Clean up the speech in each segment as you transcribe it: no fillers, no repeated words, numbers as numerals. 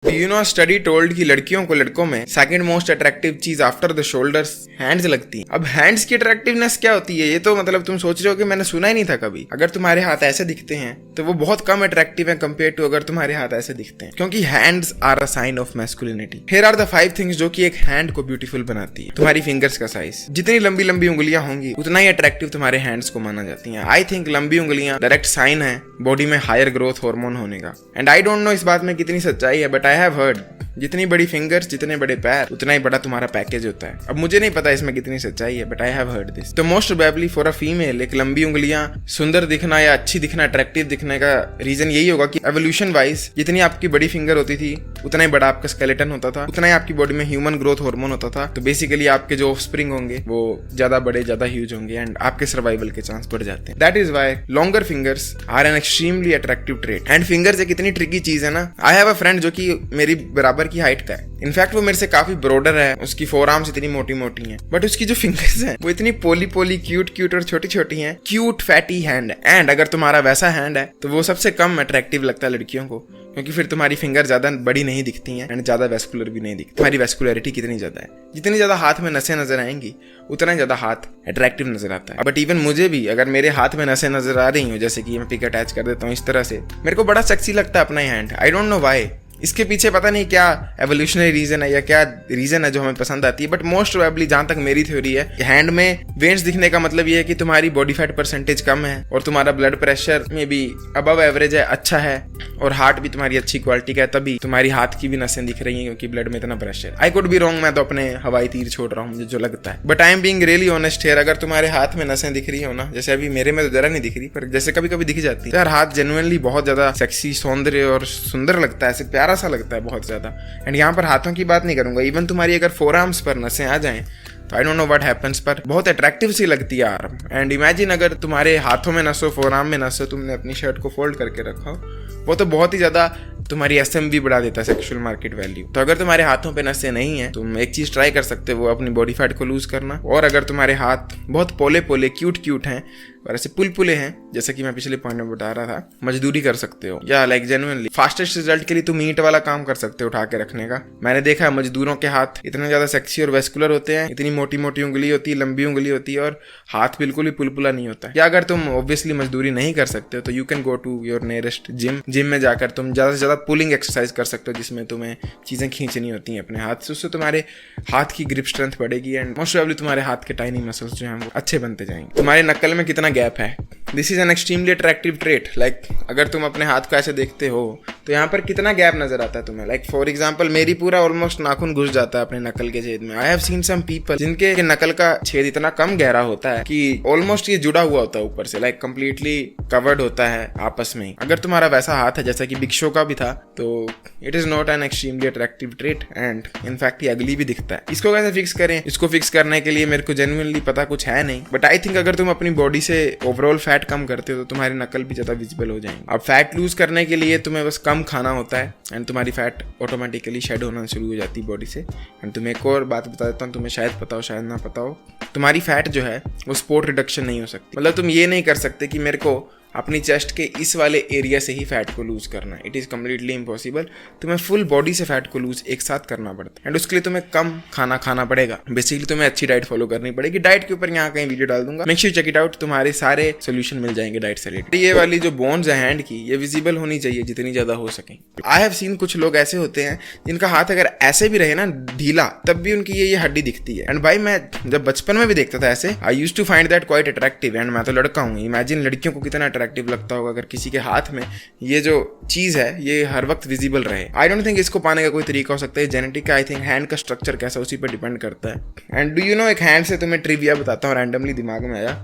You know study told कि लड़कियों को लड़कों में सेकंड मोस्ट अट्रैक्टिव चीज आफ्टर द शोल्डर्स हैंड्स लगती है। अब हैंड्स की अट्रैक्टिवनेस क्या होती है, ये तो मतलब तुम सोच रहे हो कि मैंने सुना ही नहीं था कभी। अगर तुम्हारे हाथ ऐसे दिखते हैं तो वो बहुत कम अट्रैक्टिव है कंपेयर टू अगर तुम्हारे हाथ ऐसे दिखते हैं, क्योंकि hands are a sign of masculinity. Here are the 5 things जो कि एक हैंड को ब्यूटीफुल बनाती है। तुम्हारी फिंगर्स का साइज, जितनी लंबी लंबी उंगलियां होंगी उतना ही अट्रैक्टिव तुम्हारे हैंड्स को माना जाती है। आई थिंक लंबी उंगलियां डायरेक्ट साइन है बॉडी में हायर ग्रोथ हार्मोन होने का। एंड आई डोंट नो इस बात में कितनी सच्चाई है, बट आई हैव हर्ड जितनी बड़ी फिंगर्स जितने बड़े पैर उतना ही बड़ा तुम्हारा पैकेज होता है। अब मुझे नहीं पता इसमें कितनी सच्चाई है, but I have heard this. तो most probably for a female एक लंबी उंगलियां सुंदर दिखना या अच्छी दिखना, अट्रैक्टिव दिखने का रीजन यही होगा कि एवोल्यूशन वाइज जितनी आपकी बड़ी फिंगर होती थी उतना ही बड़ा आपका स्केलेटन होता था, उतना ही आपकी बॉडी में ह्यूमन ग्रोथ हार्मोन होता था। तो बेसिकली आपके जो ऑफस्प्रिंग होंगे वो ज्यादा बड़े ज्यादा ह्यूज होंगे एंड आपके सर्वाइवल के चांस बढ़ जाते हैं। That is why longer fingers are an extremely attractive trait. And fingers एक इतनी ट्रिकी चीज है ना। आई हैव अ फ्रेंड जो कि मेरी बराबर की हाइट का है। इनफैक्ट वो मेरे से काफी ब्रॉडर है, उसकी फोर आर्म्स इतनी मोटी मोटी हैं, बट उसकी जो फिंगर्स हैं वो इतनी पोली पोली क्यूट और छोटी छोटी हैं। Cute fatty hand. एंड अगर तुम्हारा वैसा हैंड है तो वो सबसे कम अट्रैक्टिव लगता है लड़कियों को, क्योंकि फिर तुम्हारी फिंगर ज्यादा बड़ी नहीं दिखती हैं एंड ज्यादा वेस्कुलर भी नहीं दिखती। तुम्हारी वेस्कुलरिटी कितनी ज्यादा है, जितनी ज्यादा हाथ में नसें नजर आएंगी उतना ही ज्यादा हाथ अट्रैक्टिव नजर आता है। बट इवन मुझे भी अगर मेरे हाथ में नसें नजर आ रही हो, जैसे कि मैं पिक अटैच कर देता हूँ इस तरह से, मेरे को बड़ा सेक्सी लगता है अपना hand. I don't know why. इसके पीछे पता नहीं क्या एवोल्यूशनरी रीजन है या क्या रीजन है जो हमें पसंद आती है, बट मोस्ट प्रोबेबली जहां तक मेरी थ्योरी है, हैंड में वेन्स दिखने का मतलब ये है कि तुम्हारी बॉडी फैट परसेंटेज कम है और तुम्हारा ब्लड प्रेशर में भी अबव एवरेज है, अच्छा है, और हार्ट भी तुम्हारी अच्छी क्वालिटी का है, तभी तुम्हारी हाथ की भी नसें दिख रही हैं क्योंकि ब्लड में इतना pressure. I could be wrong, मैं तो अपने हवाई तीर छोड़ रहा हूँ मुझे जो लगता है, but I am being really honest here. अगर तुम्हारे हाथ में नसें दिख रही हो ना, जैसे अभी मेरे में तो जरा नहीं दिख रही, पर जैसे कभी कभी दिख जाती है यार, हाथ जेन्युइनली बहुत ज्यादा सेक्सी, सौंदर्य और सुंदर लगता है, ऐसे प्यारा सा लगता है बहुत ज्यादा। एंड यहाँ पर हाथों की बात नहीं करूंगा, इवन तुम्हारी अगर फोर आर्म्स पर नसें आ जाएं तो I don't know what happens, पर बहुत अट्रैक्टिव सी लगती है आर्म। एंड इमेजिन अगर तुम्हारे हाथों में नस हो, फोर आर्म में नस हो, तुमने अपनी शर्ट को फोल्ड करके रखा हो, वो तो बहुत ही ज्यादा तुम्हारी एसएम भी बढ़ा देता है, सेक्सुअल मार्केट वैल्यू। तो अगर तुम्हारे हाथों पे नसें नहीं है, तुम एक चीज ट्राई कर सकते हो, अपनी बॉडी फैट को लूज करना। और अगर तुम्हारे हाथ बहुत पोले पोले क्यूट हैं और ऐसे पुलपुले हैं, जैसे कि मैं पिछले पॉइंट में बता रहा था, मजदूरी कर सकते हो या लाइक जेन्युइनली फास्टेस्ट रिजल्ट के लिए तुम ईंट वाला काम कर सकते हो उठा के रखने का। मैंने देखा है मजदूरों के हाथ इतने ज्यादा सेक्सी और वेस्कुलर होते हैं, इतनी मोटी मोटी उंगली होती है, लंबी उंगली होती है और हाथ बिल्कुल ही पुलपुला नहीं होता। या अगर तुम ऑब्वियसली मजदूरी नहीं कर सकते हो तो you can go to your nearest gym में जाकर तुम ज्यादा से ज्यादा पुलिंग एक्सरसाइज कर सकते हो, जिसमें तुम्हें चीजें खींचनी होती हैं अपने हाथ से। उससे तुम्हारे हाथ की ग्रिप स्ट्रेंथ बढ़ेगी एंड मोस्ट प्रोबेबली तुम्हारे हाथ के टाइनी मसल्स जो हैं वो अच्छे बनते जाएंगे। तुम्हारे नक्कल में कितना गैप है, this is an extremely attractive trait. Like अगर तुम अपने हाथ को ऐसे देखते हो तो यहाँ पर कितना गैप नजर आता है तुम्हें। लाइक फॉर एग्जांपल मेरी पूरा ऑलमोस्ट नाखून घुस जाता है अपने नकल के छेद में। I have seen some people जिनके नकल का छेद इतना कम गहरा होता है कि ऑलमोस्ट ये जुड़ा हुआ होता है ऊपर से, लाइक कंप्लीटली कवर्ड होता है आपस में। अगर तुम्हारा वैसा हाथ है जैसा कि बिग शो का भी था, तो it is not an extremely attractive trait and in fact ये अगली भी दिखता है। इसको कैसे फिक्स करें, इसको फिक्स करने के लिए मेरे को जेन्युइनली पता कुछ है नहीं, बट आई थिंक अगर तुम अपनी बॉडी से ओवरऑल फैट कम करते हो तो तुम्हारी नकल भी ज्यादा विजिबल हो जाएंगे। अब फैट लूज करने के लिए तुम्हें बस कम खाना होता है एंड तुम्हारी फैट ऑटोमेटिकली शेड होना शुरू हो जाती है बॉडी से। एंड तुम्हें एक और बात बता देता हूँ, तुम्हें शायद पता हो शायद ना पता हो, तुम्हारी फैट जो है वो स्पोर्ट रिडक्शन नहीं हो सकती। मतलब तुम ये नहीं कर सकते कि मेरे को अपनी चेस्ट के इस वाले एरिया से ही फैट को लूज करना है। It is completely impossible. तुम्हें फुल बॉडी से फैट को लूज एक साथ करना पड़ता है एंड उसके लिए तुम्हें कम खाना खाना पड़ेगा। बेसिकली तुम्हें अच्छी डाइट फॉलो करनी पड़ेगी। डाइट के ऊपर यहाँ कहीं वीडियो डाल दूंगा, make sure check it out, तुम्हारे सारे सोल्यूशन मिल जाएंगे डाइट से रिलेटेड। ये वाली जो बोन्स है हैंड की, ये विजिबल होनी चाहिए जितनी ज्यादा हो सके। आई हैव सीन कुछ लोग ऐसे होते हैं जिनका हाथ अगर ऐसे भी रहे ना ढीला, तब भी उनकी ये हड्डी दिखती है। एंड भाई मैं जब बचपन में भी देखता था ऐसे, I used to find that quite attractive. And मैं तो लड़का हूँ, इमेजिन लड़कियों को कितना अट्रैक्टिव लगता होगा किसी के हाथ में ये जो चीज है ये हर वक्त विजिबल रहे। आई डोंट थिंक इसको पाने का कोई तरीका हो सकता है जेनेटिक का। आई थिंक हैंड का स्ट्रक्चर कैसा उसी पर डिपेंड करता है। एंड डू यू नो, एक हैंड से तुम्हें ट्रिविया बताता हूँ, रैंडमली दिमाग में आया,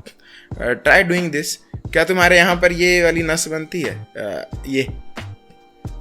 ट्राई डूइंग दिस। क्या तुम्हारे यहाँ पर ये वाली नस बनती है?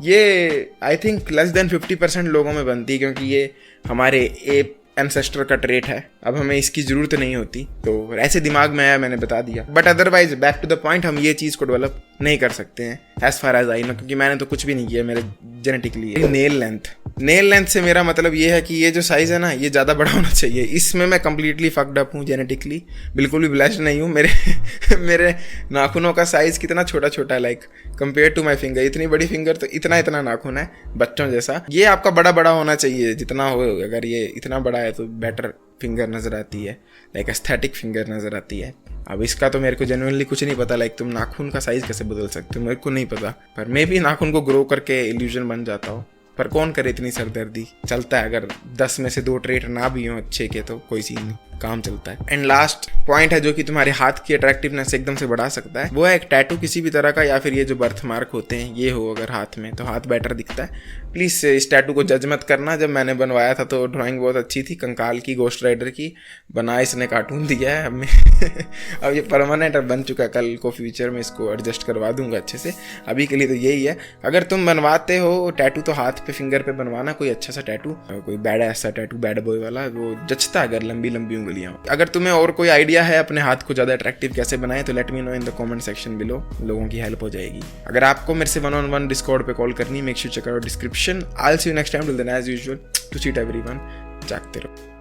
ये आई थिंक लेस देन 50% लोगों में बनती है, क्योंकि ये हमारे एप एंसेस्टर का ट्रेट है। अब हमें इसकी जरूरत नहीं होती, तो ऐसे दिमाग में आया मैंने बता दिया। But otherwise back to the point, हम ये चीज को डेवलप नहीं कर सकते हैं as far as I know, क्योंकि मैंने तो कुछ भी नहीं किया मेरे genetically. Nail length nail length से मेरा मतलब ये है कि ये जो साइज है ना, ये ज़्यादा बड़ा होना चाहिए। इसमें मैं कंप्लीटली फक्ड अप हूँ जेनेटिकली, बिल्कुल भी ब्लेस्ड नहीं हूँ। मेरे नाखूनों का साइज कितना छोटा छोटा है, like compare to my finger. इतनी बड़ी फिंगर तो इतना नाखून है बच्चों जैसा। ये आपका बड़ा बड़ा होना चाहिए जितना हो। अगर ये इतना बड़ा है तो बेटर फिंगर नज़र आती है, लाइक एस्थेटिक फिंगर नज़र आती है। अब इसका तो मेरे को जेन्युइनली कुछ नहीं पता, लाइक तुम नाखून का साइज़ कैसे बदल सकते हो मेरे को नहीं पता, पर मैं भी नाखून को ग्रो करके इल्यूजन बन जाता हूँ। पर कौन करे इतनी सरदर्दी, चलता है। अगर 10 में से 2 ट्रेट ना भी हो अच्छे के तो कोई सीन नहीं, काम चलता है। एंड लास्ट पॉइंट है जो कि तुम्हारे हाथ की अट्रैक्टिवनेस एकदम से बढ़ा सकता है, वो है एक टैटू किसी भी तरह का, या फिर ये जो बर्थ मार्क होते हैं ये हो अगर हाथ में, तो हाथ बेटर दिखता है। प्लीज़ इस टैटू को जज मत करना। जब मैंने बनवाया था तो ड्राइंग बहुत अच्छी थी, कंकाल की, गोस्ट राइडर की बना, इसने कार्टून दिया है हमें। अब ये परमानेंट बन चुका है, कल को फ्यूचर में इसको एडजस्ट करवा दूंगा अच्छे से। अभी के लिए तो यही है। अगर तुम बनवाते हो टैटू तो हाथ पे, फिंगर पे बनवाना कोई अच्छा सा टैटू, कोई बैड ऐसा टैटू, बैड बॉय वाला, वो जचता है अगर लंबी लंबी उंगलियां। अगर तुम्हें और कोई आइडिया है अपने हाथ को ज़्यादा अट्रैक्टिव कैसे बनाए तो let me know in the comment section below, लोगों की हेल्प हो जाएगी। अगर आपको मेरे से 1-on-1 डिस्कॉर्ड पे कॉल करनी, make sure check out description. I will see you next time, till then as usual, to cheat everyone, जागते रहो।